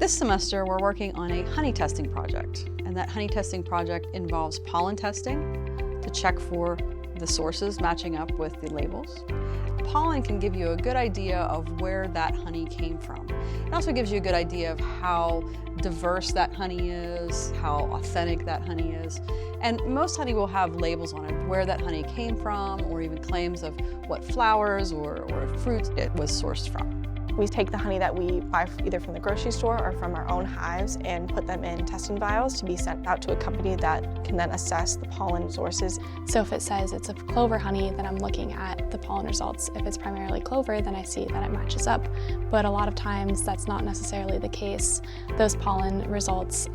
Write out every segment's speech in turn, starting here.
This semester, we're working on a honey testing project, and that honey testing project involves pollen testing to check for the sources matching up with the labels. Pollen can give you a good idea of where that honey came from. It also gives you a good idea of how diverse that honey is, how authentic that honey is. And most honey will have labels on it, where that honey came from, or even claims of what flowers or fruits it was sourced from. We take the honey that we buy either from the grocery store or from our own hives and put them in testing vials to be sent out to a company that can then assess the pollen sources. So if it says it's a clover honey, then I'm looking at the pollen results. If it's primarily clover, then I see that it matches up. But a lot of times that's not necessarily the case. Those pollen results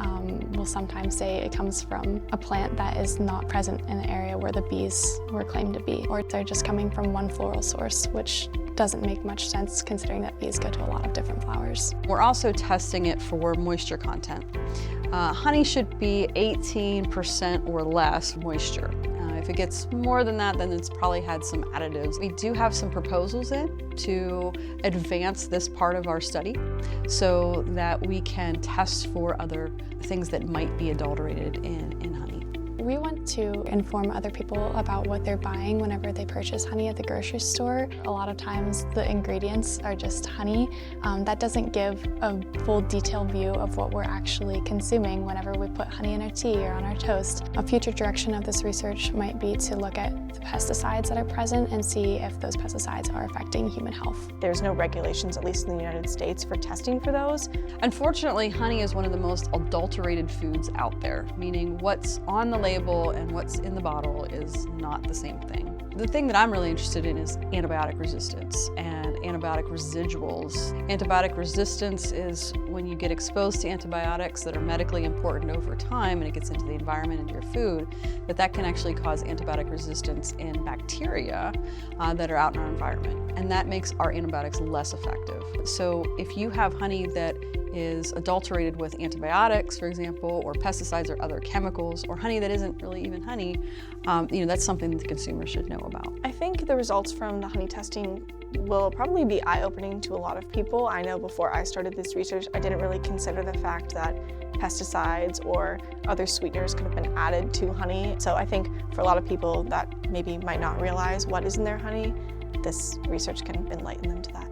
will sometimes say it comes from a plant that is not present in the area where the bees were claimed to be, or they're just coming from one floral source, which doesn't make much sense considering that bees go to a lot of different flowers. We're also testing it for moisture content. Honey should be 18% or less moisture. If it gets more than that, then it's probably had some additives. We do have some proposals in to advance this part of our study so that we can test for other things that might be adulterated in honey. We want to inform other people about what they're buying whenever they purchase honey at the grocery store. A lot of times the ingredients are just honey. That doesn't give a full detailed view of what we're actually consuming whenever we put honey in our tea or on our toast. A future direction of this research might be to look at the pesticides that are present and see if those pesticides are affecting human health. There's no regulations, at least in the United States, for testing for those. Unfortunately, honey is one of the most adulterated foods out there, meaning what's on the label and what's in the bottle is not the same thing. The thing that I'm really interested in is antibiotic resistance and antibiotic residuals. Antibiotic resistance is when you get exposed to antibiotics that are medically important over time and it gets into the environment, into your food, that can actually cause antibiotic resistance in bacteria that are out in our environment. And that makes our antibiotics less effective. So if you have honey that is adulterated with antibiotics, for example, or pesticides or other chemicals, or honey that isn't really even honey, that's something that the consumer should know about. I think the results from the honey testing will probably be eye-opening to a lot of people. I know before I started this research, I didn't really consider the fact that pesticides or other sweeteners could have been added to honey. So I think for a lot of people that maybe might not realize what is in their honey, this research can enlighten them to that.